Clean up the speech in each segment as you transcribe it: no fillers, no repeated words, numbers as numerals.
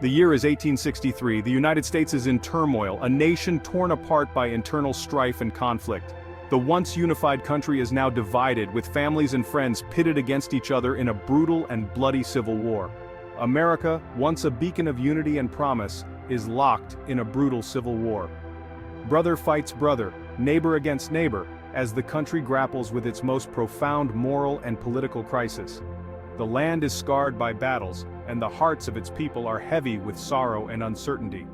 The year is 1863, the United States is in turmoil, a nation torn apart by internal strife and conflict. The once unified country is now divided, with families and friends pitted against each other in a brutal and bloody civil war. America, once a beacon of unity and promise, is locked in a brutal civil war. Brother fights brother, neighbor against neighbor, as the country grapples with its most profound moral and political crisis. The land is scarred by battles, and the hearts of its people are heavy with sorrow and uncertainty.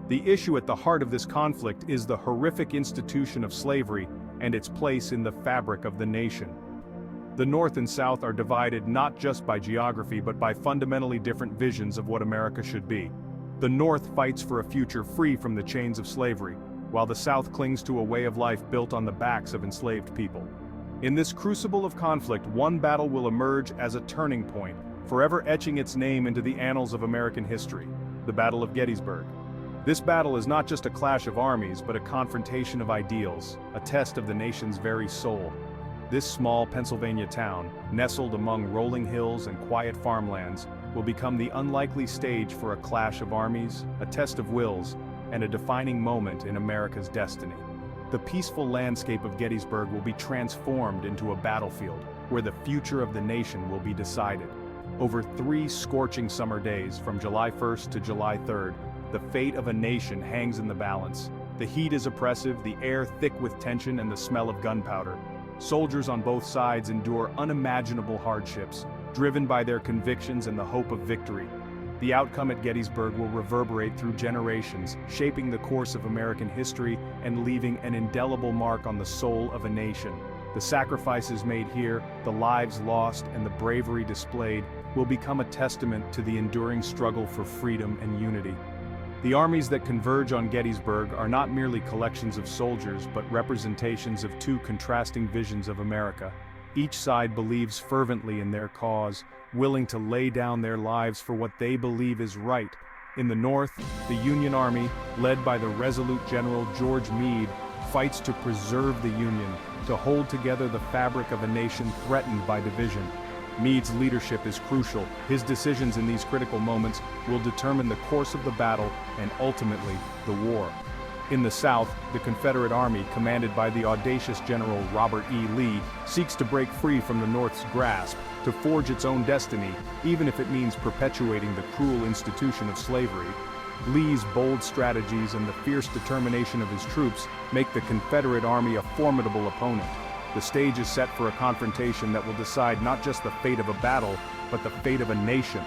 The issue at the heart of this conflict is the horrific institution of slavery and its place in the fabric of the nation. The North and South are divided not just by geography but by fundamentally different visions of what America should be. The North fights for a future free from the chains of slavery, while the South clings to a way of life built on the backs of enslaved people. In this crucible of conflict, one battle will emerge as a turning point, forever etching its name into the annals of American history: the Battle of Gettysburg. This battle is not just a clash of armies, but a confrontation of ideals, a test of the nation's very soul. This small Pennsylvania town, nestled among rolling hills and quiet farmlands, will become the unlikely stage for a clash of armies, a test of wills, and a defining moment in America's destiny. The peaceful landscape of Gettysburg will be transformed into a battlefield, where the future of the nation will be decided. Over 3 scorching summer days, from July 1st to July 3rd, the fate of a nation hangs in the balance. The heat is oppressive, the air thick with tension and the smell of gunpowder. Soldiers on both sides endure unimaginable hardships, driven by their convictions and the hope of victory. The outcome at Gettysburg will reverberate through generations, shaping the course of American history and leaving an indelible mark on the soul of a nation. The sacrifices made here, the lives lost, and the bravery displayed will become a testament to the enduring struggle for freedom and unity. The armies that converge on Gettysburg are not merely collections of soldiers but representations of 2 contrasting visions of America. Each side believes fervently in their cause, willing to lay down their lives for what they believe is right. In the North, the Union Army, led by the resolute General George Meade, fights to preserve the Union, to hold together the fabric of a nation threatened by division. Meade's leadership is crucial. His decisions in these critical moments will determine the course of the battle and ultimately the war. In the South, the Confederate Army, commanded by the audacious General Robert E. Lee, seeks to break free from the North's grasp, to forge its own destiny, even if it means perpetuating the cruel institution of slavery. Lee's bold strategies and the fierce determination of his troops make the Confederate Army a formidable opponent. The stage is set for a confrontation that will decide not just the fate of a battle, but the fate of a nation.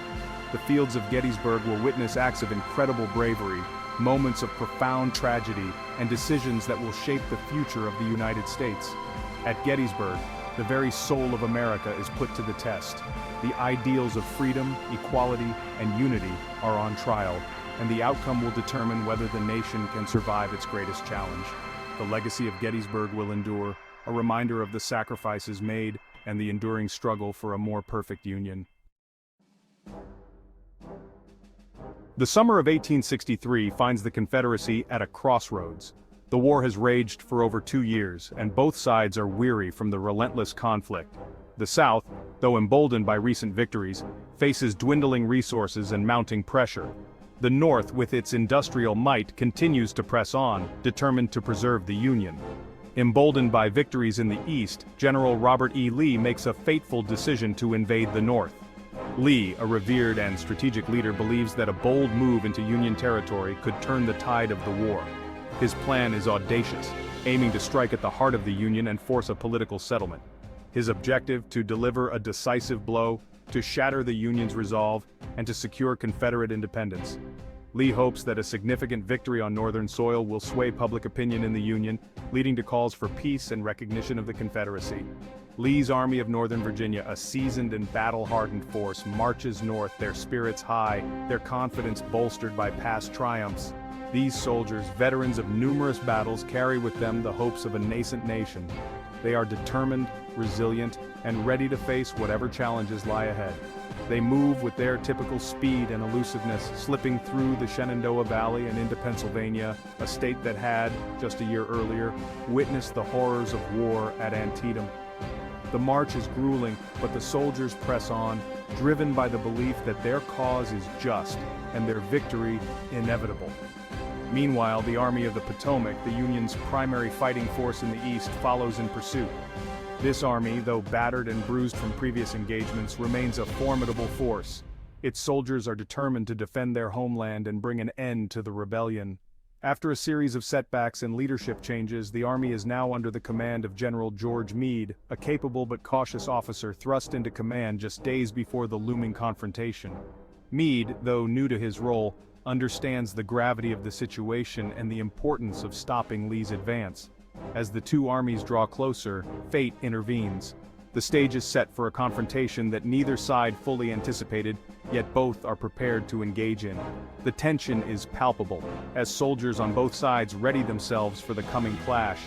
The fields of Gettysburg will witness acts of incredible bravery, moments of profound tragedy, and decisions that will shape the future of the United States. At Gettysburg, the very soul of America is put to the test. The ideals of freedom, equality, and unity are on trial, and the outcome will determine whether the nation can survive its greatest challenge. The legacy of Gettysburg will endure, a reminder of the sacrifices made and the enduring struggle for a more perfect union. The summer of 1863 finds the Confederacy at a crossroads. The war has raged for over 2 years, and both sides are weary from the relentless conflict. The South, though emboldened by recent victories, faces dwindling resources and mounting pressure. The North, with its industrial might, continues to press on, determined to preserve the Union. Emboldened by victories in the East, General Robert E. Lee makes a fateful decision to invade the North. Lee, a revered and strategic leader, believes that a bold move into Union territory could turn the tide of the war. His plan is audacious, aiming to strike at the heart of the Union and force a political settlement. His objective: to deliver a decisive blow, to shatter the Union's resolve, and to secure Confederate independence. Lee hopes that a significant victory on Northern soil will sway public opinion in the Union, leading to calls for peace and recognition of the Confederacy. Lee's Army of Northern Virginia, a seasoned and battle-hardened force, marches north, their spirits high, their confidence bolstered by past triumphs. These soldiers, veterans of numerous battles, carry with them the hopes of a nascent nation. They are determined, resilient, and ready to face whatever challenges lie ahead. They move with their typical speed and elusiveness, slipping through the Shenandoah Valley and into Pennsylvania, a state that had, just a year earlier, witnessed the horrors of war at Antietam. The march is grueling, but the soldiers press on, driven by the belief that their cause is just and their victory inevitable. Meanwhile, the Army of the Potomac, the Union's primary fighting force in the East, follows in pursuit. This army, though battered and bruised from previous engagements, remains a formidable force. Its soldiers are determined to defend their homeland and bring an end to the rebellion. After a series of setbacks and leadership changes, the army is now under the command of General George Meade, a capable but cautious officer thrust into command just days before the looming confrontation. Meade, though new to his role, understands the gravity of the situation and the importance of stopping Lee's advance. As the two armies draw closer, fate intervenes. The stage is set for a confrontation that neither side fully anticipated, yet both are prepared to engage in. The tension is palpable, as soldiers on both sides ready themselves for the coming clash.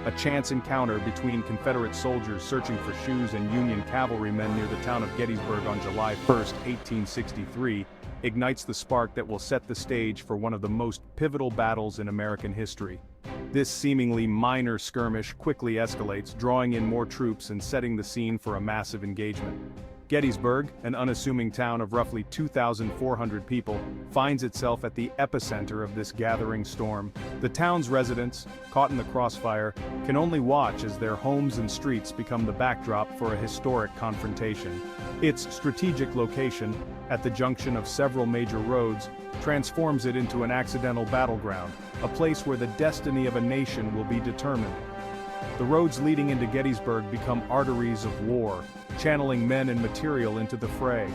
A chance encounter between Confederate soldiers searching for shoes and Union cavalrymen near the town of Gettysburg on July 1, 1863, ignites the spark that will set the stage for one of the most pivotal battles in American history. This seemingly minor skirmish quickly escalates, drawing in more troops and setting the scene for a massive engagement. Gettysburg, an unassuming town of roughly 2,400 people, finds itself at the epicenter of this gathering storm. The town's residents, caught in the crossfire, can only watch as their homes and streets become the backdrop for a historic confrontation. Its strategic location, at the junction of several major roads, transforms it into an accidental battleground, a place where the destiny of a nation will be determined. The roads leading into Gettysburg become arteries of war, channeling men and material into the fray.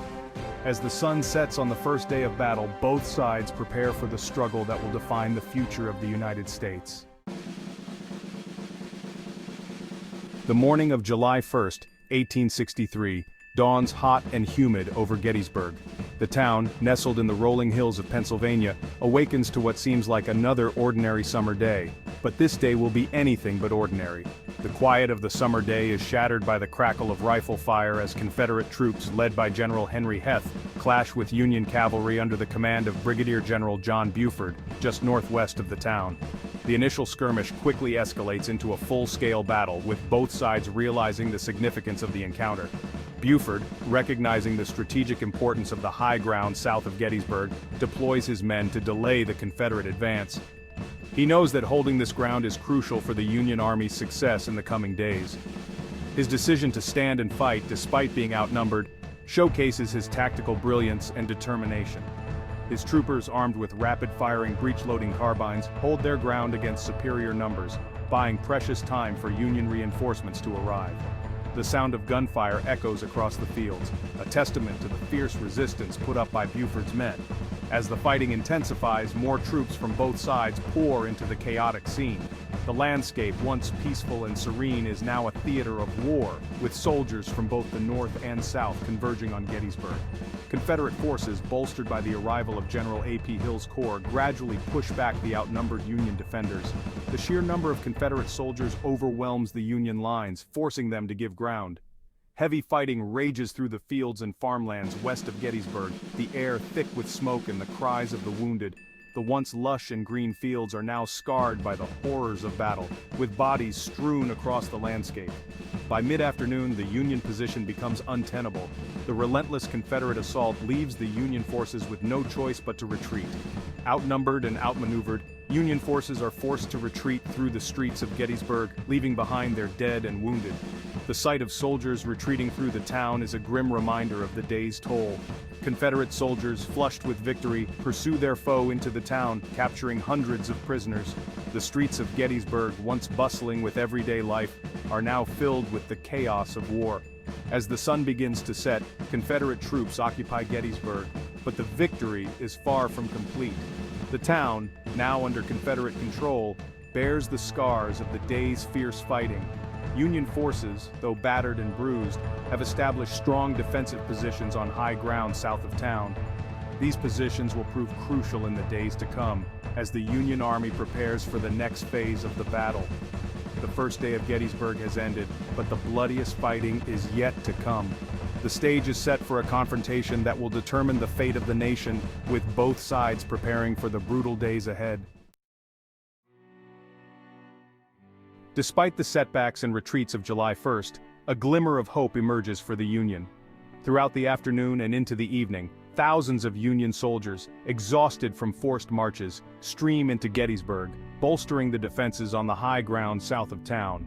As the sun sets on the first day of battle, both sides prepare for the struggle that will define the future of the United States. The morning of July 1, 1863, dawns hot and humid over Gettysburg. The town, nestled in the rolling hills of Pennsylvania, awakens to what seems like another ordinary summer day. But this day will be anything but ordinary. The quiet of the summer day is shattered by the crackle of rifle fire as Confederate troops led by General Henry Heth clash with Union cavalry under the command of Brigadier General John Buford, just northwest of the town. The initial skirmish quickly escalates into a full-scale battle, with both sides realizing the significance of the encounter. Buford, recognizing the strategic importance of the high ground south of Gettysburg, deploys his men to delay the Confederate advance. He knows that holding this ground is crucial for the Union Army's success in the coming days. His decision to stand and fight despite being outnumbered showcases his tactical brilliance and determination. His troopers, armed with rapid-firing breech-loading carbines, hold their ground against superior numbers, buying precious time for Union reinforcements to arrive. The sound of gunfire echoes across the fields, a testament to the fierce resistance put up by Buford's men. As the fighting intensifies, more troops from both sides pour into the chaotic scene. The landscape, once peaceful and serene, is now a theater of war, with soldiers from both the North and South converging on Gettysburg. Confederate forces, bolstered by the arrival of General A.P. Hill's corps, gradually push back the outnumbered Union defenders. The sheer number of Confederate soldiers overwhelms the Union lines, forcing them to give ground. Heavy fighting rages through the fields and farmlands west of Gettysburg, the air thick with smoke and the cries of the wounded. The once lush and green fields are now scarred by the horrors of battle, with bodies strewn across the landscape. By mid-afternoon, the Union position becomes untenable. The relentless Confederate assault leaves the Union forces with no choice but to retreat. Outnumbered and outmaneuvered, Union forces are forced to retreat through the streets of Gettysburg, leaving behind their dead and wounded. The sight of soldiers retreating through the town is a grim reminder of the day's toll. Confederate soldiers, flushed with victory, pursue their foe into the town, capturing hundreds of prisoners. The streets of Gettysburg, once bustling with everyday life, are now filled with the chaos of war. As the sun begins to set, Confederate troops occupy Gettysburg, but the victory is far from complete. The town, now under Confederate control, bears the scars of the day's fierce fighting. Union forces, though battered and bruised, have established strong defensive positions on high ground south of town. These positions will prove crucial in the days to come, as the Union Army prepares for the next phase of the battle. The first day of Gettysburg has ended, but the bloodiest fighting is yet to come. The stage is set for a confrontation that will determine the fate of the nation, with both sides preparing for the brutal days ahead. Despite the setbacks and retreats of July 1st, a glimmer of hope emerges for the Union. Throughout the afternoon and into the evening, thousands of Union soldiers, exhausted from forced marches, stream into Gettysburg, bolstering the defenses on the high ground south of town.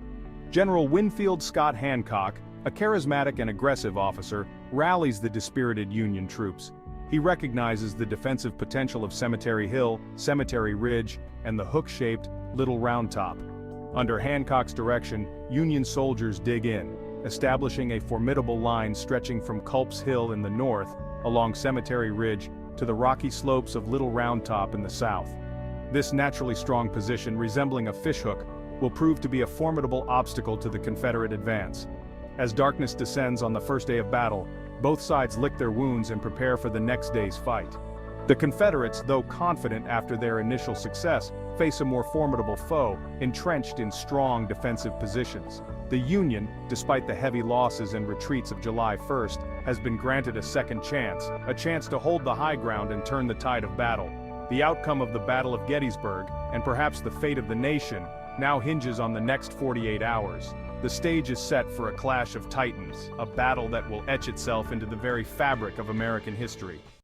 General Winfield Scott Hancock, a charismatic and aggressive officer, rallies the dispirited Union troops. He recognizes the defensive potential of Cemetery Hill, Cemetery Ridge, and the hook-shaped Little Round Top. Under Hancock's direction, Union soldiers dig in, establishing a formidable line stretching from Culp's Hill in the north, along Cemetery Ridge, to the rocky slopes of Little Round Top in the south. This naturally strong position, resembling a fishhook, will prove to be a formidable obstacle to the Confederate advance. As darkness descends on the first day of battle, both sides lick their wounds and prepare for the next day's fight. The Confederates, though confident after their initial success, face a more formidable foe, entrenched in strong defensive positions. The Union, despite the heavy losses and retreats of July 1st, has been granted a second chance, a chance to hold the high ground and turn the tide of battle. The outcome of the Battle of Gettysburg, and perhaps the fate of the nation, now hinges on the next 48 hours. The stage is set for a clash of titans, a battle that will etch itself into the very fabric of American history.